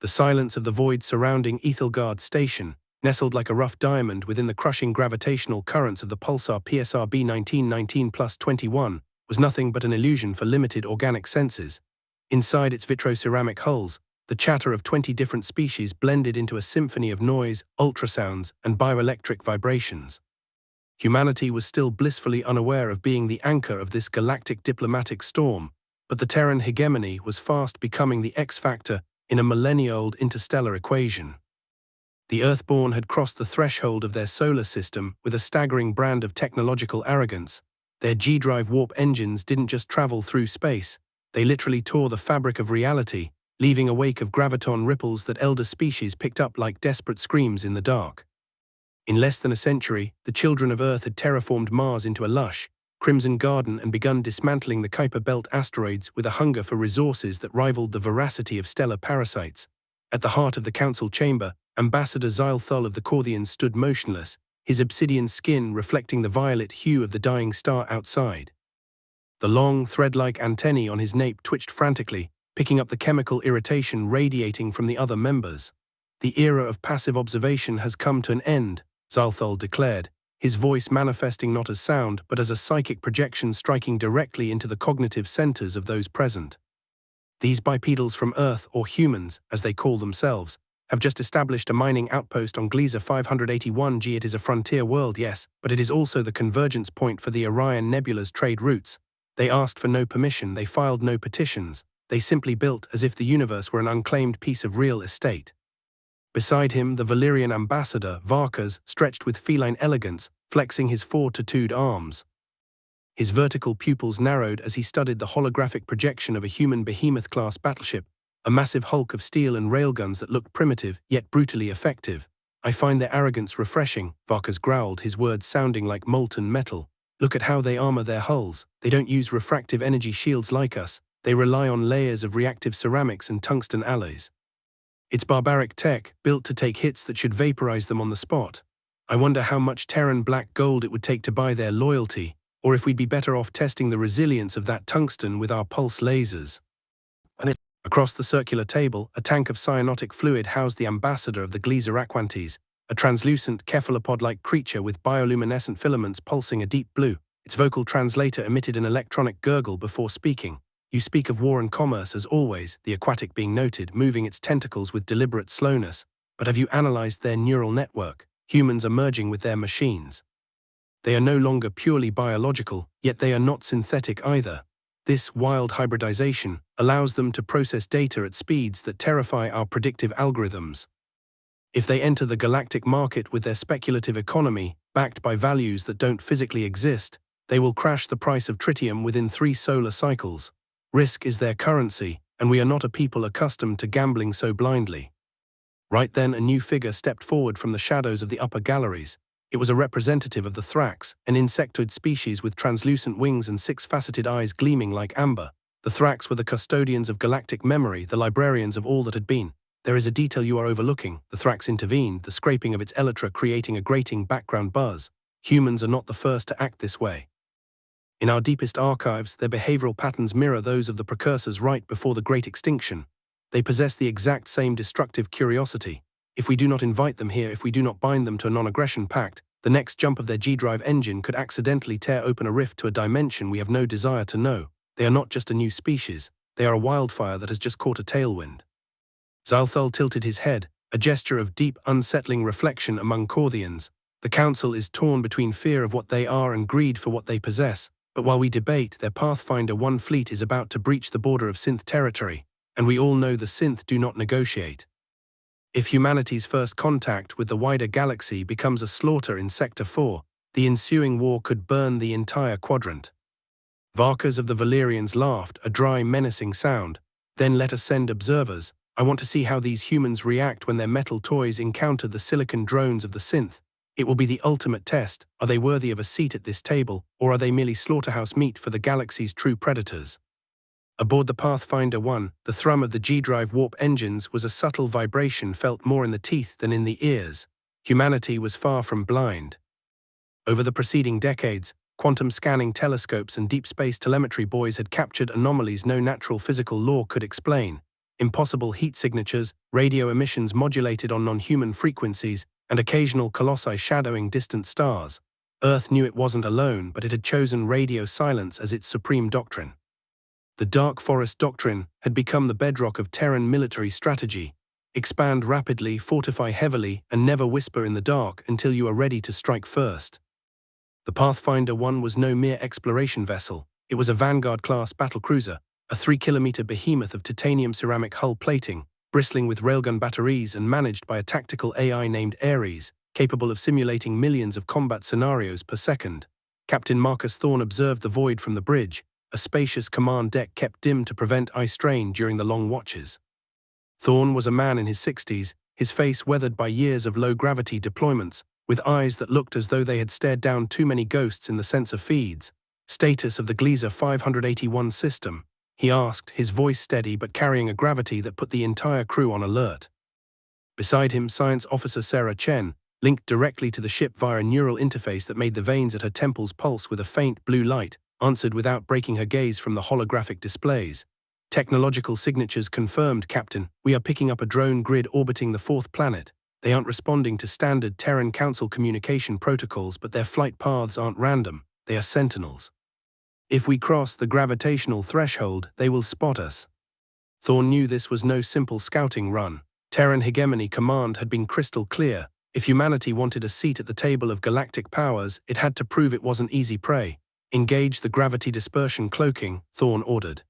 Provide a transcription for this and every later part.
The silence of the void surrounding Aethelgard station, nestled like a rough diamond within the crushing gravitational currents of the pulsar PSRB 1919+21, was nothing but an illusion for limited organic senses. Inside its vitroceramic hulls, the chatter of 20 different species blended into a symphony of noise, ultrasounds, and bioelectric vibrations. Humanity was still blissfully unaware of being the anchor of this galactic diplomatic storm, but the Terran hegemony was fast becoming the X-factor in a millennia-old interstellar equation. The Earthborn had crossed the threshold of their solar system with a staggering brand of technological arrogance. Their G-drive warp engines didn't just travel through space, they literally tore the fabric of reality, leaving a wake of graviton ripples that elder species picked up like desperate screams in the dark. In less than a century, the children of Earth had terraformed Mars into a lush, crimson garden and begun dismantling the Kuiper Belt asteroids with a hunger for resources that rivaled the voracity of stellar parasites. At the heart of the council chamber, Ambassador Xyl-Thul of the Korthians stood motionless, his obsidian skin reflecting the violet hue of the dying star outside. The long, thread-like antennae on his nape twitched frantically, picking up the chemical irritation radiating from the other members. The era of passive observation has come to an end, Xyl-Thul declared, his voice manifesting not as sound but as a psychic projection striking directly into the cognitive centers of those present. These bipedals from Earth, or humans, as they call themselves, have just established a mining outpost on Gliese 581G. It is a frontier world, yes, but it is also the convergence point for the Orion Nebula's trade routes. They asked for no permission, they filed no petitions, they simply built as if the universe were an unclaimed piece of real estate. Beside him, the Valerian Ambassador, Varkas, stretched with feline elegance, flexing his four-tattooed arms. His vertical pupils narrowed as he studied the holographic projection of a human behemoth-class battleship, a massive hulk of steel and railguns that looked primitive, yet brutally effective. I find their arrogance refreshing, Varkas growled, his words sounding like molten metal. Look at how they armor their hulls. They don't use refractive energy shields like us. They rely on layers of reactive ceramics and tungsten alloys. It's barbaric tech, built to take hits that should vaporize them on the spot. I wonder how much Terran black gold it would take to buy their loyalty, or if we'd be better off testing the resilience of that tungsten with our pulse lasers. Across the circular table, a tank of cyanotic fluid housed the ambassador of the Gliese Aquantes, a translucent, cephalopod-like creature with bioluminescent filaments pulsing a deep blue. Its vocal translator emitted an electronic gurgle before speaking. You speak of war and commerce as always, the aquatic being noted, moving its tentacles with deliberate slowness. But have you analyzed their neural network? Humans are merging with their machines. They are no longer purely biological, yet they are not synthetic either. This wild hybridization allows them to process data at speeds that terrify our predictive algorithms. If they enter the galactic market with their speculative economy, backed by values that don't physically exist, they will crash the price of tritium within 3 solar cycles. Risk is their currency, and we are not a people accustomed to gambling so blindly. Right then, a new figure stepped forward from the shadows of the upper galleries. It was a representative of the Thrax, an insectoid species with translucent wings and 6-faceted eyes gleaming like amber. The Thrax were the custodians of galactic memory, the librarians of all that had been. There is a detail you are overlooking, the Thrax intervened, the scraping of its elytra creating a grating background buzz. Humans are not the first to act this way. In our deepest archives, their behavioral patterns mirror those of the precursors right before the Great Extinction. They possess the exact same destructive curiosity. If we do not invite them here, if we do not bind them to a non-aggression pact, the next jump of their G-drive engine could accidentally tear open a rift to a dimension we have no desire to know. They are not just a new species, they are a wildfire that has just caught a tailwind. Xyl-Thul tilted his head, a gesture of deep, unsettling reflection among Korthians. The council is torn between fear of what they are and greed for what they possess, but while we debate, their Pathfinder 1 fleet is about to breach the border of Sinth territory, and we all know the Sinth do not negotiate. If humanity's first contact with the wider galaxy becomes a slaughter in Sector 4, the ensuing war could burn the entire quadrant. Varkas of the Valerians laughed, a dry, menacing sound. Then let us send observers. I want to see how these humans react when their metal toys encounter the silicon drones of the Sinth. It will be the ultimate test. Are they worthy of a seat at this table, or are they merely slaughterhouse meat for the galaxy's true predators? Aboard the Pathfinder 1, the thrum of the G-drive warp engines was a subtle vibration felt more in the teeth than in the ears. Humanity was far from blind. Over the preceding decades, quantum scanning telescopes and deep space telemetry buoys had captured anomalies no natural physical law could explain. impossible heat signatures, radio emissions modulated on non-human frequencies, and occasional colossi shadowing distant stars. Earth knew it wasn't alone, but it had chosen radio silence as its supreme doctrine. The Dark Forest Doctrine had become the bedrock of Terran military strategy. Expand rapidly, fortify heavily, and never whisper in the dark until you are ready to strike first. The Pathfinder 1 was no mere exploration vessel. It was a Vanguard-class battlecruiser, a 3-kilometer behemoth of titanium ceramic hull plating, bristling with railgun batteries and managed by a tactical AI named Ares, capable of simulating millions of combat scenarios per second. Captain Marcus Thorne observed the void from the bridge, a spacious command deck kept dim to prevent eye strain during the long watches. Thorne was a man in his 60s, his face weathered by years of low-gravity deployments, with eyes that looked as though they had stared down too many ghosts in the sensor feeds. Status of the Gliese 581 system, he asked, his voice steady but carrying a gravity that put the entire crew on alert. Beside him, Science Officer Sarah Chen, linked directly to the ship via a neural interface that made the veins at her temples pulse with a faint blue light, answered without breaking her gaze from the holographic displays. Technological signatures confirmed, Captain. We are picking up a drone grid orbiting the fourth planet. They aren't responding to standard Terran Council communication protocols, but their flight paths aren't random. They are sentinels. If we cross the gravitational threshold, they will spot us. Thorne knew this was no simple scouting run. Terran hegemony command had been crystal clear. If humanity wanted a seat at the table of galactic powers, it had to prove it wasn't easy prey. Engage the gravity dispersion cloaking, Thorne ordered.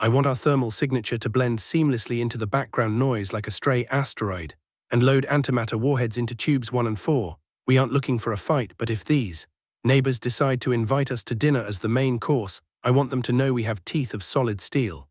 I want our thermal signature to blend seamlessly into the background noise like a stray asteroid, and load antimatter warheads into tubes 1 and 4. We aren't looking for a fight, but if these neighbors decide to invite us to dinner as the main course, I want them to know we have teeth of solid steel.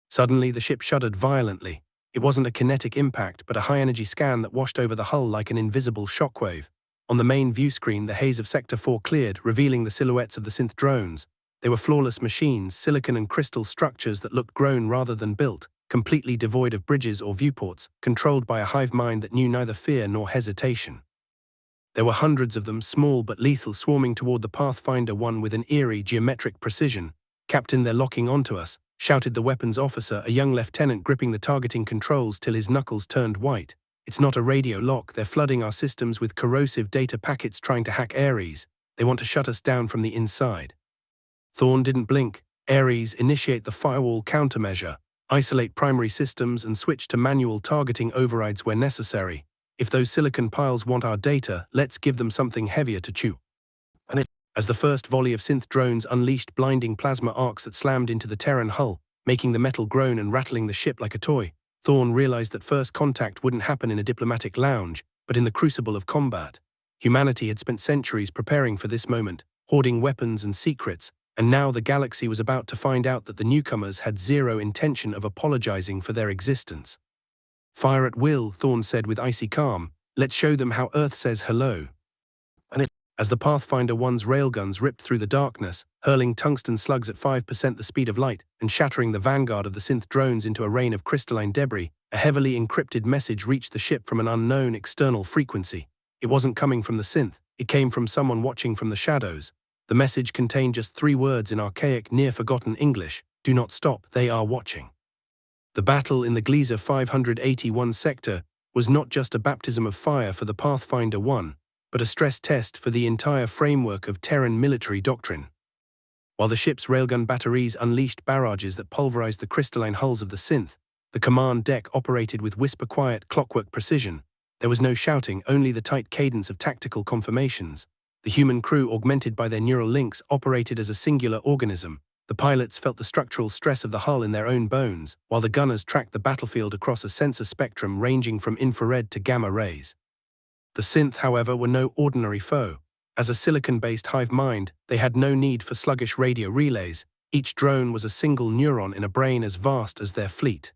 Suddenly, the ship shuddered violently. It wasn't a kinetic impact, but a high-energy scan that washed over the hull like an invisible shockwave. On the main view screen, the haze of Sector 4 cleared, revealing the silhouettes of the Sinth drones. They were flawless machines, silicon and crystal structures that looked grown rather than built, completely devoid of bridges or viewports, controlled by a hive mind that knew neither fear nor hesitation. There were hundreds of them, small but lethal, swarming toward the Pathfinder 1 with an eerie, geometric precision. Captain, they're locking onto us, shouted the weapons officer, a young lieutenant gripping the targeting controls till his knuckles turned white. It's not a radio lock, they're flooding our systems with corrosive data packets trying to hack Ares. They want to shut us down from the inside. Thorne didn't blink. Ares, initiate the firewall countermeasure. Isolate primary systems and switch to manual targeting overrides where necessary. If those silicon piles want our data, let's give them something heavier to chew. As the first volley of Sinth drones unleashed blinding plasma arcs that slammed into the Terran hull, making the metal groan and rattling the ship like a toy, Thorne realized that first contact wouldn't happen in a diplomatic lounge, but in the crucible of combat. Humanity had spent centuries preparing for this moment, hoarding weapons and secrets, and now the galaxy was about to find out that the newcomers had zero intention of apologizing for their existence. Fire at will, Thorne said with icy calm. Let's show them how Earth says hello. As the Pathfinder 1's railguns ripped through the darkness, hurling tungsten slugs at 5% the speed of light and shattering the vanguard of the Sinth drones into a rain of crystalline debris, a heavily encrypted message reached the ship from an unknown external frequency. It wasn't coming from the Sinth, it came from someone watching from the shadows. The message contained just 3 words in archaic, near-forgotten English: do not stop, they are watching. The battle in the Gliese 581 sector was not just a baptism of fire for the Pathfinder 1, but a stress test for the entire framework of Terran military doctrine. While the ship's railgun batteries unleashed barrages that pulverized the crystalline hulls of the Sinth, the command deck operated with whisper-quiet, clockwork precision. There was no shouting, only the tight cadence of tactical confirmations. The human crew, augmented by their neural links, operated as a singular organism. The pilots felt the structural stress of the hull in their own bones, while the gunners tracked the battlefield across a sensor spectrum ranging from infrared to gamma rays. The Sinth, however, were no ordinary foe. As a silicon-based hive mind, they had no need for sluggish radio relays. Each drone was a single neuron in a brain as vast as their fleet.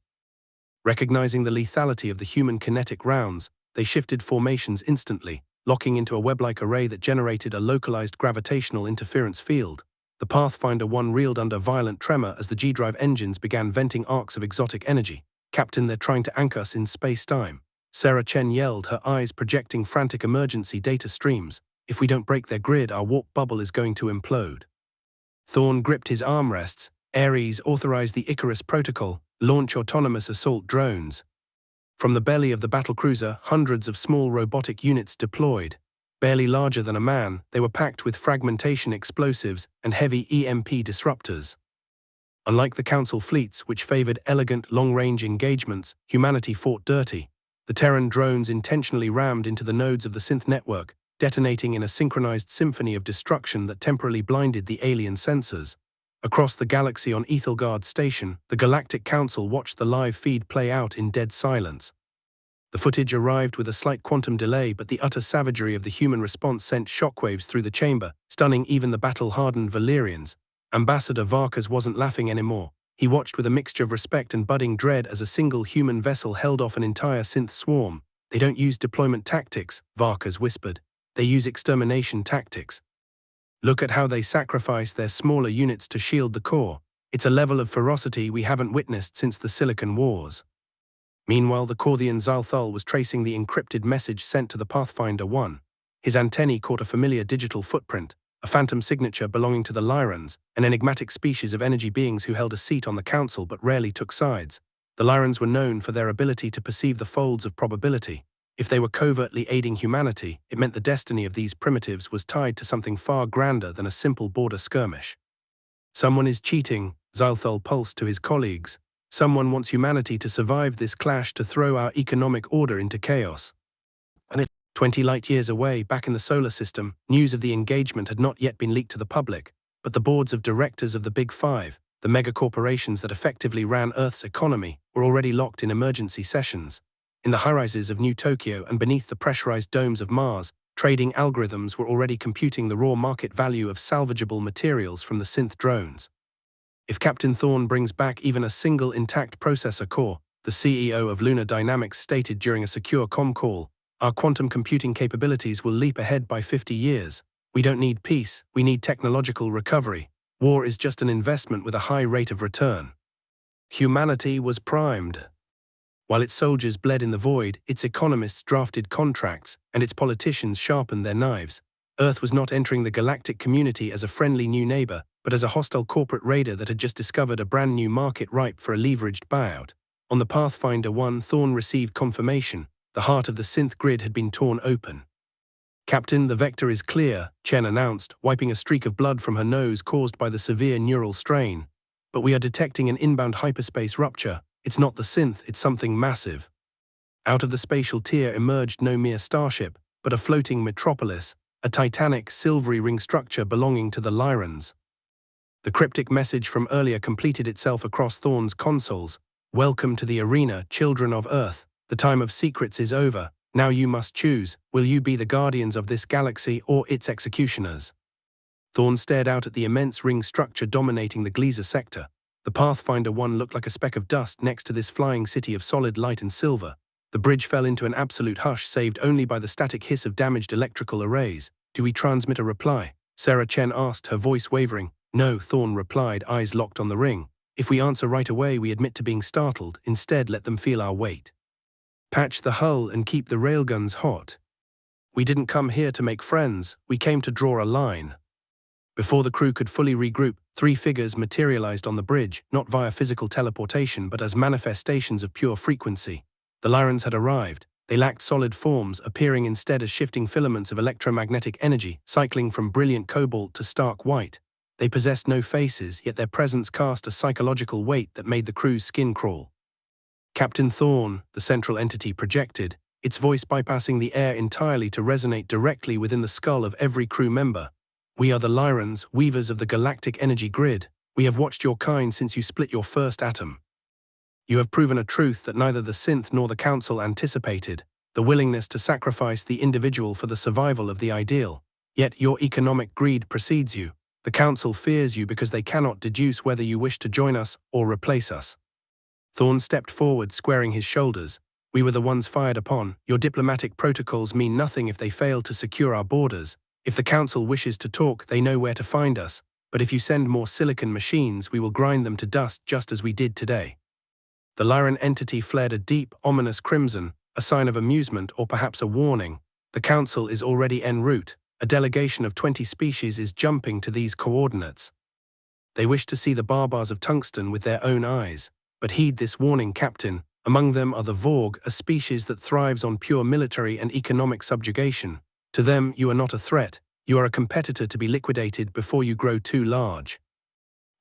Recognizing the lethality of the human kinetic rounds, they shifted formations instantly, locking into a web-like array that generated a localized gravitational interference field. The Pathfinder 1 reeled under violent tremor as the G-drive engines began venting arcs of exotic energy. Captain, they're trying to anchor us in space-time. Sarah Chen yelled, her eyes projecting frantic emergency data streams. If we don't break their grid, our warp bubble is going to implode. Thorne gripped his armrests. Ares authorized the Icarus Protocol, launch autonomous assault drones. From the belly of the battlecruiser, hundreds of small robotic units deployed. Barely larger than a man, they were packed with fragmentation explosives and heavy EMP disruptors. Unlike the Council fleets, which favored elegant, long-range engagements, humanity fought dirty. The Terran drones intentionally rammed into the nodes of the Sinth network, detonating in a synchronized symphony of destruction that temporarily blinded the alien sensors. Across the galaxy on Aethelgard Station, the Galactic Council watched the live feed play out in dead silence. The footage arrived with a slight quantum delay, but the utter savagery of the human response sent shockwaves through the chamber, stunning even the battle-hardened Valerians. Ambassador Varkas wasn't laughing anymore. He watched with a mixture of respect and budding dread as a single human vessel held off an entire Sinth swarm. "They don't use deployment tactics," Varkas whispered. "They use extermination tactics. Look at how they sacrifice their smaller units to shield the core. It's a level of ferocity we haven't witnessed since the Silicon Wars." Meanwhile, the Korthian Xyl-Thul was tracing the encrypted message sent to the Pathfinder 1. His antennae caught a familiar digital footprint, a phantom signature belonging to the Lyrans, an enigmatic species of energy beings who held a seat on the Council but rarely took sides. The Lyrans were known for their ability to perceive the folds of probability. If they were covertly aiding humanity, it meant the destiny of these primitives was tied to something far grander than a simple border skirmish. "Someone is cheating," Xyl-Thul pulsed to his colleagues. "Someone wants humanity to survive this clash to throw our economic order into chaos." And 20 light-years away, back in the solar system, news of the engagement had not yet been leaked to the public, but the boards of directors of the Big Five, the mega-corporations that effectively ran Earth's economy, were already locked in emergency sessions. In the high-rises of New Tokyo and beneath the pressurized domes of Mars, trading algorithms were already computing the raw market value of salvageable materials from the Sinth drones. If Captain Thorne brings back even a single intact processor core, the CEO of Lunar Dynamics stated during a secure comm call, "Our quantum computing capabilities will leap ahead by 50 years. We don't need peace, we need technological recovery. War is just an investment with a high rate of return." Humanity was primed. While its soldiers bled in the void, its economists drafted contracts, and its politicians sharpened their knives. Earth was not entering the galactic community as a friendly new neighbor, but as a hostile corporate raider that had just discovered a brand new market ripe for a leveraged buyout. On the Pathfinder 1, Thorne received confirmation. The heart of the Sinth grid had been torn open. "Captain, the vector is clear," Chen announced, wiping a streak of blood from her nose caused by the severe neural strain. "But we are detecting an inbound hyperspace rupture. It's not the Sinth, it's something massive." Out of the spatial tier emerged no mere starship, but a floating metropolis, a titanic, silvery ring structure belonging to the Lyrans. The cryptic message from earlier completed itself across Thorne's consoles. "Welcome to the arena, children of Earth. The time of secrets is over. Now you must choose. Will you be the guardians of this galaxy or its executioners?" Thorne stared out at the immense ring structure dominating the Gliese sector. The Pathfinder 1 looked like a speck of dust next to this flying city of solid light and silver. The bridge fell into an absolute hush, saved only by the static hiss of damaged electrical arrays. "Do we transmit a reply?" Sarah Chen asked, her voice wavering. "No," Thorne replied, eyes locked on the ring. "If we answer right away, we admit to being startled. Instead, let them feel our weight. Patch the hull and keep the railguns hot. We didn't come here to make friends, we came to draw a line." Before the crew could fully regroup, three figures materialized on the bridge, not via physical teleportation but as manifestations of pure frequency. The Lyrans had arrived. They lacked solid forms, appearing instead as shifting filaments of electromagnetic energy, cycling from brilliant cobalt to stark white. They possessed no faces, yet their presence cast a psychological weight that made the crew's skin crawl. "Captain Thorne," the central entity projected, its voice bypassing the air entirely to resonate directly within the skull of every crew member. "We are the Lyrans, weavers of the galactic energy grid. We have watched your kind since you split your first atom. You have proven a truth that neither the Sinth nor the Council anticipated, the willingness to sacrifice the individual for the survival of the ideal. Yet your economic greed precedes you. The Council fears you because they cannot deduce whether you wish to join us or replace us." Thorne stepped forward, squaring his shoulders. "We were the ones fired upon. Your diplomatic protocols mean nothing if they fail to secure our borders. If the Council wishes to talk, they know where to find us. But if you send more silicon machines, we will grind them to dust just as we did today." The Lyran entity flared a deep, ominous crimson, a sign of amusement or perhaps a warning. "The Council is already en route. A delegation of 20 species is jumping to these coordinates. They wish to see the barbars of tungsten with their own eyes. But heed this warning, Captain. Among them are the Vorg, a species that thrives on pure military and economic subjugation. To them, you are not a threat. You are a competitor to be liquidated before you grow too large.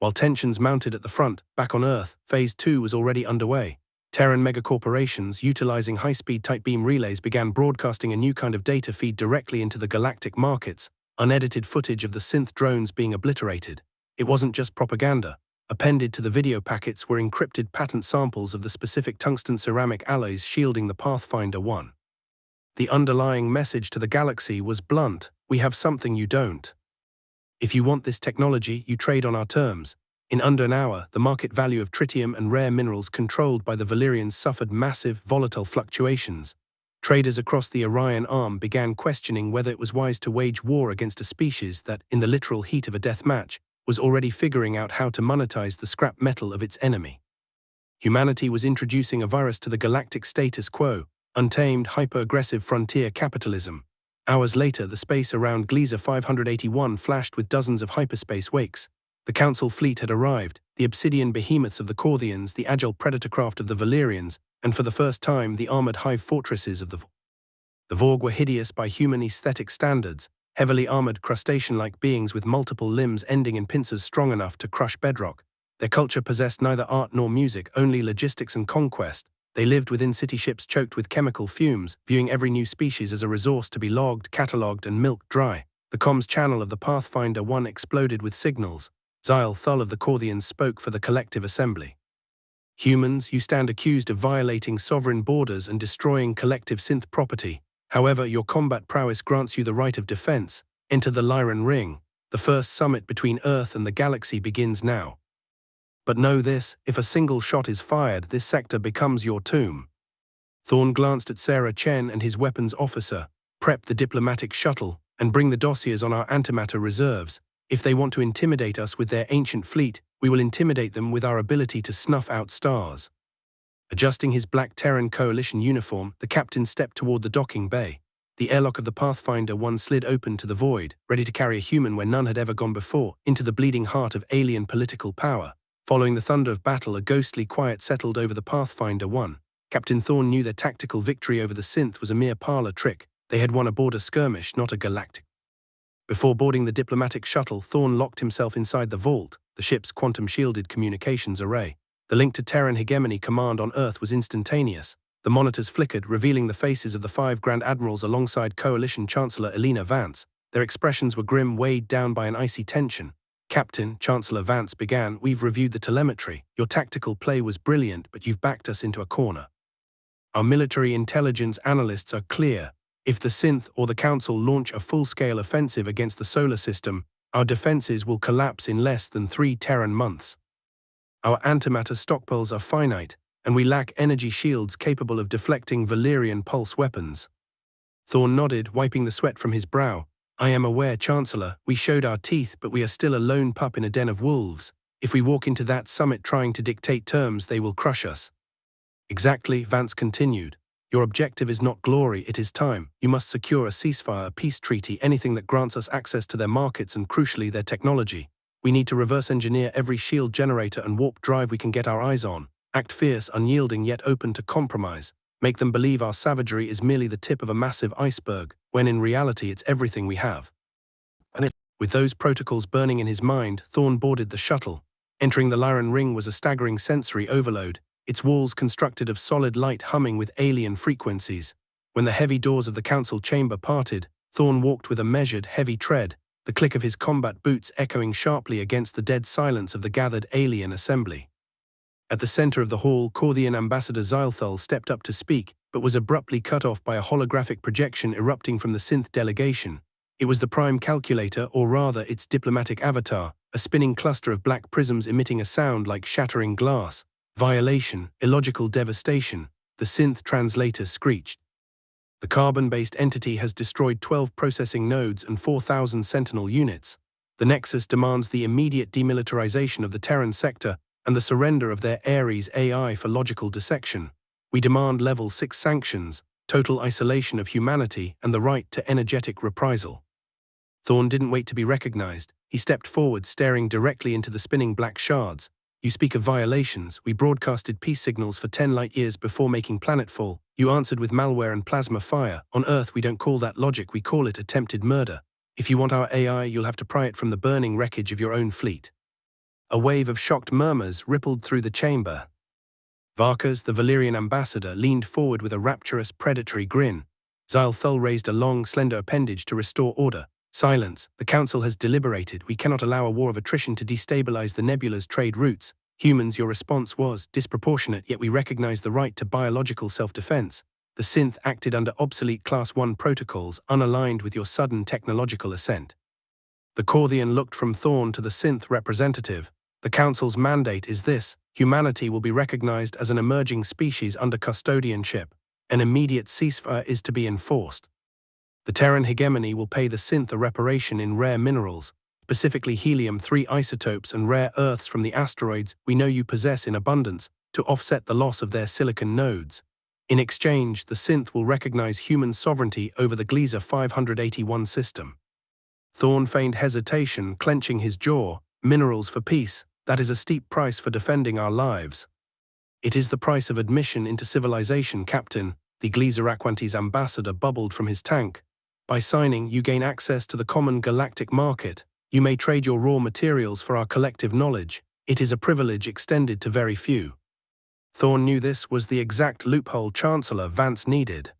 While tensions mounted at the front, back on Earth, Phase 2 was already underway. Terran megacorporations, utilizing high-speed tight-beam relays, began broadcasting a new kind of data feed directly into the galactic markets, unedited footage of the Sinth drones being obliterated. It wasn't just propaganda. Appended to the video packets were encrypted patent samples of the specific tungsten ceramic alloys shielding the Pathfinder 1. The underlying message to the galaxy was blunt: we have something you don't. If you want this technology, you trade on our terms. In under an hour, the market value of tritium and rare minerals controlled by the Valerians suffered massive, volatile fluctuations. Traders across the Orion Arm began questioning whether it was wise to wage war against a species that, in the literal heat of a death match, was already figuring out how to monetize the scrap metal of its enemy. Humanity was introducing a virus to the galactic status quo, untamed, hyper-aggressive frontier capitalism. Hours later, the space around Gliese 581 flashed with dozens of hyperspace wakes. The Council fleet had arrived, the obsidian behemoths of the Korthians, the agile predator craft of the Valerians, and for the first time, the armored hive fortresses of the Vorg. The Vorg were hideous by human aesthetic standards, heavily armored crustacean-like beings with multiple limbs ending in pincers strong enough to crush bedrock. Their culture possessed neither art nor music, only logistics and conquest. They lived within city ships choked with chemical fumes, viewing every new species as a resource to be logged, catalogued, and milked dry. The comms channel of the Pathfinder 1 exploded with signals. Xyl-Thul of the Korthians spoke for the collective assembly. Humans, you stand accused of violating sovereign borders and destroying collective Sinth property. However, your combat prowess grants you the right of defense. Enter the Lyran Ring. The first summit between Earth and the galaxy begins now. But know this, if a single shot is fired, this sector becomes your tomb. Thorne glanced at Sarah Chen and his weapons officer. Prep the diplomatic shuttle, and bring the dossiers on our antimatter reserves. If they want to intimidate us with their ancient fleet, we will intimidate them with our ability to snuff out stars. Adjusting his black Terran Coalition uniform, the captain stepped toward the docking bay. The airlock of the Pathfinder 1 slid open to the void, ready to carry a human where none had ever gone before, into the bleeding heart of alien political power. Following the thunder of battle, a ghostly quiet settled over the Pathfinder 1. Captain Thorne knew their tactical victory over the Sinth was a mere parlor trick. They had won a border skirmish, not a galactic. Before boarding the diplomatic shuttle, Thorne locked himself inside the vault, the ship's quantum-shielded communications array. The link to Terran hegemony command on Earth was instantaneous. The monitors flickered, revealing the faces of the 5 Grand Admirals alongside Coalition Chancellor Elena Vance. Their expressions were grim, weighed down by an icy tension. Captain, Chancellor Vance began, we've reviewed the telemetry. Your tactical play was brilliant, but you've backed us into a corner. Our military intelligence analysts are clear. If the Sinth or the Council launch a full-scale offensive against the solar system, our defenses will collapse in less than 3 Terran months. Our antimatter stockpiles are finite, and we lack energy shields capable of deflecting Valerian pulse weapons. Thorne nodded, wiping the sweat from his brow. I am aware, Chancellor, we showed our teeth, but we are still a lone pup in a den of wolves. If we walk into that summit trying to dictate terms, they will crush us. Exactly, Vance continued. Your objective is not glory, it is time. You must secure a ceasefire, a peace treaty, anything that grants us access to their markets and, crucially, their technology. We need to reverse engineer every shield generator and warp drive we can get our eyes on. Act fierce, unyielding, yet open to compromise. Make them believe our savagery is merely the tip of a massive iceberg, when in reality it's everything we have. With those protocols burning in his mind, Thorne boarded the shuttle. Entering the Lyran Ring was a staggering sensory overload, its walls constructed of solid light humming with alien frequencies. When the heavy doors of the council chamber parted, Thorne walked with a measured, heavy tread, the click of his combat boots echoing sharply against the dead silence of the gathered alien assembly. At the center of the hall, Korthian Ambassador Xyl-Thul stepped up to speak, but was abruptly cut off by a holographic projection erupting from the Sinth delegation. It was the Prime Calculator, or rather its diplomatic avatar, a spinning cluster of black prisms emitting a sound like shattering glass. Violation, illogical devastation, the Sinth translator screeched. The carbon-based entity has destroyed 12 processing nodes and 4,000 Sentinel units. The Nexus demands the immediate demilitarization of the Terran sector and the surrender of their Ares AI for logical dissection. We demand Level 6 sanctions, total isolation of humanity, and the right to energetic reprisal. Thorne didn't wait to be recognized. He stepped forward, staring directly into the spinning black shards. You speak of violations. We broadcasted peace signals for 10 light years before making planetfall. You answered with malware and plasma fire. On Earth, we don't call that logic, we call it attempted murder. If you want our AI, you'll have to pry it from the burning wreckage of your own fleet. A wave of shocked murmurs rippled through the chamber. Varkas, the Valerian Ambassador, leaned forward with a rapturous, predatory grin. Xyl-Thul raised a long, slender appendage to restore order. Silence. The Council has deliberated. We cannot allow a war of attrition to destabilize the nebula's trade routes. Humans, your response was disproportionate, yet we recognize the right to biological self-defense. The Sinth acted under obsolete Class 1 protocols, unaligned with your sudden technological ascent. The Korthian looked from Thorne to the Sinth representative. The Council's mandate is this: humanity will be recognized as an emerging species under custodianship. An immediate ceasefire is to be enforced. The Terran hegemony will pay the Sinth a reparation in rare minerals, specifically helium-3 isotopes and rare earths from the asteroids we know you possess in abundance, to offset the loss of their silicon nodes. In exchange, the Sinth will recognize human sovereignty over the Gliese 581 system. Thorne feigned hesitation, clenching his jaw. Minerals for peace, that is a steep price for defending our lives. It is the price of admission into civilization, Captain, the Gliese ambassador bubbled from his tank. By signing, you gain access to the common galactic market. You may trade your raw materials for our collective knowledge. It is a privilege extended to very few. Thorne knew this was the exact loophole Chancellor Vance needed.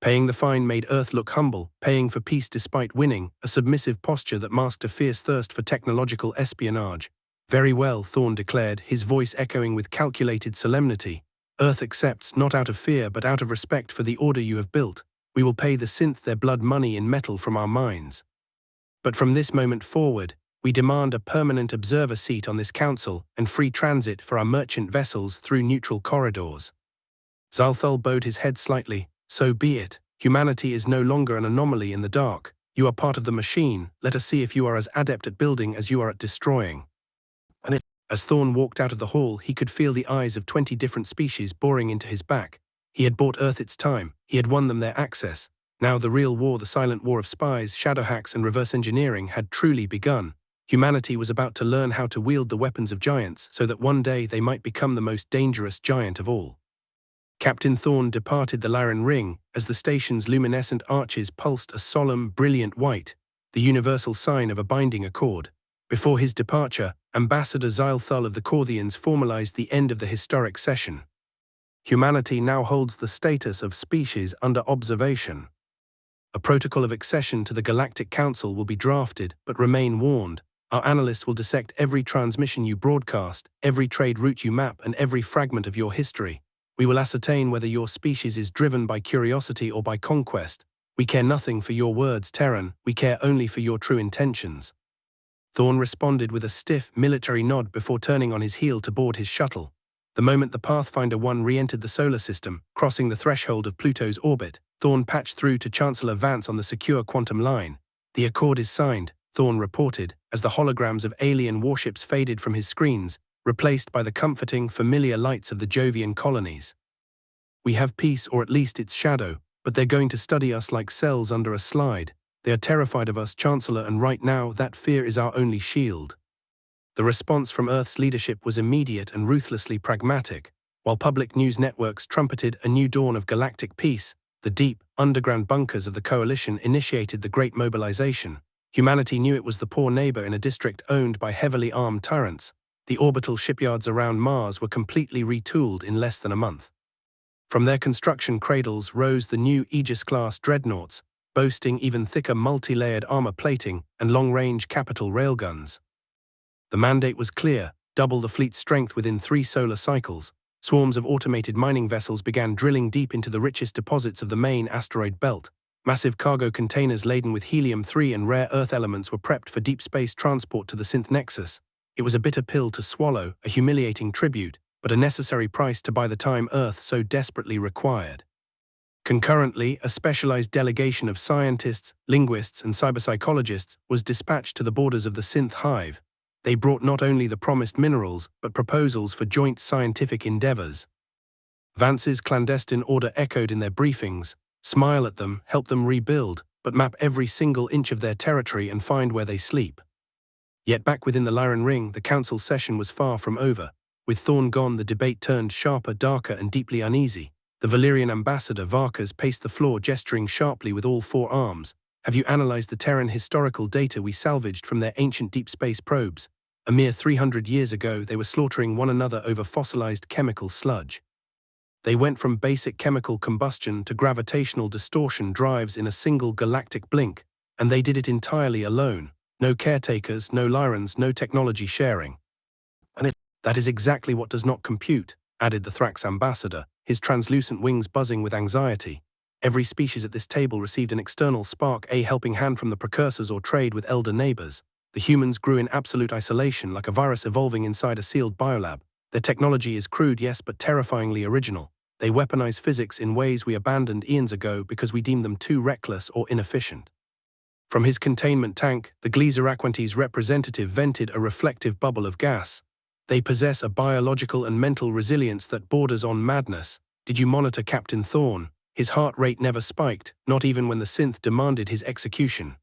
Paying the fine made Earth look humble, paying for peace despite winning, a submissive posture that masked a fierce thirst for technological espionage. Very well, Thorne declared, his voice echoing with calculated solemnity. Earth accepts, not out of fear but out of respect for the order you have built. We will pay the Sinth their blood money in metal from our mines. But from this moment forward, we demand a permanent observer seat on this council and free transit for our merchant vessels through neutral corridors. Xyl-Thul bowed his head slightly. So be it. Humanity is no longer an anomaly in the dark. You are part of the machine. Let us see if you are as adept at building as you are at destroying. As Thorne walked out of the hall, he could feel the eyes of 20 different species boring into his back. He had bought Earth its time. He had won them their access. Now the real war, the silent war of spies, shadow hacks and reverse engineering, had truly begun. Humanity was about to learn how to wield the weapons of giants so that one day they might become the most dangerous giant of all. Captain Thorne departed the Laren Ring as the station's luminescent arches pulsed a solemn, brilliant white, the universal sign of a binding accord. Before his departure, Ambassador Xyl-Thul of the Korthians formalized the end of the historic session. Humanity now holds the status of species under observation. A protocol of accession to the Galactic Council will be drafted, but remain warned. Our analysts will dissect every transmission you broadcast, every trade route you map, and every fragment of your history. We will ascertain whether your species is driven by curiosity or by conquest. We care nothing for your words, Terran. We care only for your true intentions. Thorne responded with a stiff, military nod before turning on his heel to board his shuttle. The moment the Pathfinder 1 re-entered the solar system, crossing the threshold of Pluto's orbit, Thorne patched through to Chancellor Vance on the secure quantum line. The accord is signed, Thorne reported, as the holograms of alien warships faded from his screens, replaced by the comforting, familiar lights of the Jovian colonies. We have peace, or at least its shadow, but they're going to study us like cells under a slide. They are terrified of us, Chancellor, and right now that fear is our only shield. The response from Earth's leadership was immediate and ruthlessly pragmatic. While public news networks trumpeted a new dawn of galactic peace, the deep, underground bunkers of the Coalition initiated the Great Mobilization. Humanity knew it was the poor neighbor in a district owned by heavily armed tyrants. The orbital shipyards around Mars were completely retooled in less than a month. From their construction cradles rose the new Aegis-class dreadnoughts, boasting even thicker multi-layered armor plating and long-range capital railguns. The mandate was clear: double the fleet's strength within 3 solar cycles. Swarms of automated mining vessels began drilling deep into the richest deposits of the main asteroid belt. Massive cargo containers laden with helium-3 and rare earth elements were prepped for deep space transport to the Sinth Nexus. It was a bitter pill to swallow, a humiliating tribute, but a necessary price to buy the time Earth so desperately required. Concurrently, a specialized delegation of scientists, linguists, and cyberpsychologists was dispatched to the borders of the Sinth hive. They brought not only the promised minerals, but proposals for joint scientific endeavors. Vance's clandestine order echoed in their briefings: smile at them, help them rebuild, but map every single inch of their territory and find where they sleep. Yet back within the Lyran Ring, the council session was far from over. With Thorne gone, the debate turned sharper, darker, and deeply uneasy. The Valerian Ambassador, Varkas, paced the floor, gesturing sharply with all four arms. Have you analyzed the Terran historical data we salvaged from their ancient deep space probes? A mere 300 years ago, they were slaughtering one another over fossilized chemical sludge. They went from basic chemical combustion to gravitational distortion drives in a single galactic blink, and they did it entirely alone. No caretakers, no Lyrans, no technology sharing. That is exactly what does not compute, added the Thrax ambassador, his translucent wings buzzing with anxiety. Every species at this table received an external spark, a helping hand from the precursors or trade with elder neighbors. The humans grew in absolute isolation, like a virus evolving inside a sealed biolab. Their technology is crude, yes, but terrifyingly original. They weaponize physics in ways we abandoned eons ago because we deemed them too reckless or inefficient. From his containment tank, the Glizeraquantes representative vented a reflective bubble of gas. They possess a biological and mental resilience that borders on madness. Did you monitor Captain Thorne? His heart rate never spiked, not even when the Sinth demanded his execution.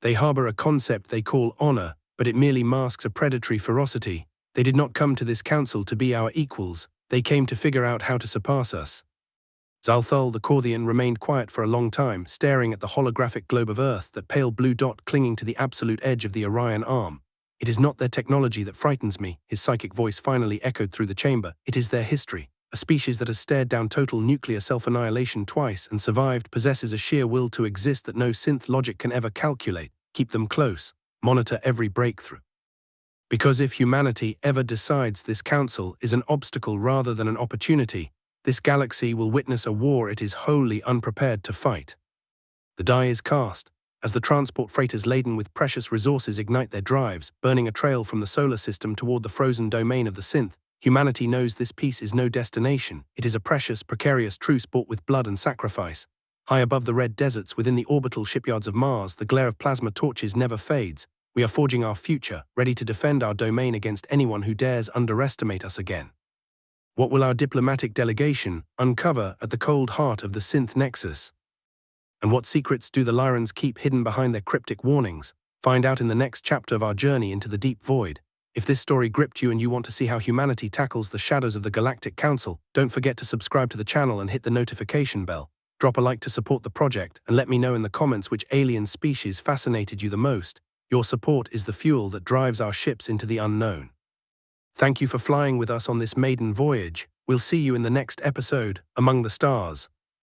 They harbor a concept they call honor, but it merely masks a predatory ferocity. They did not come to this council to be our equals. They came to figure out how to surpass us. Xyl-Thul, the Korthian, remained quiet for a long time, staring at the holographic globe of Earth, that pale blue dot clinging to the absolute edge of the Orion arm. It is not their technology that frightens me, his psychic voice finally echoed through the chamber. It is their history. A species that has stared down total nuclear self-annihilation twice and survived possesses a sheer will to exist that no synth logic can ever calculate. Keep them close. Monitor every breakthrough. Because if humanity ever decides this council is an obstacle rather than an opportunity, this galaxy will witness a war it is wholly unprepared to fight. The die is cast. As the transport freighters laden with precious resources ignite their drives, burning a trail from the solar system toward the frozen domain of the Sinth, humanity knows this peace is no destination. It is a precious, precarious truce bought with blood and sacrifice. High above the red deserts within the orbital shipyards of Mars, the glare of plasma torches never fades. We are forging our future, ready to defend our domain against anyone who dares underestimate us again. What will our diplomatic delegation uncover at the cold heart of the Sinth Nexus? And what secrets do the Lyrans keep hidden behind their cryptic warnings? Find out in the next chapter of our journey into the deep void. If this story gripped you and you want to see how humanity tackles the shadows of the Galactic Council, don't forget to subscribe to the channel and hit the notification bell. Drop a like to support the project, and let me know in the comments which alien species fascinated you the most. Your support is the fuel that drives our ships into the unknown. Thank you for flying with us on this maiden voyage. We'll see you in the next episode, Among the Stars.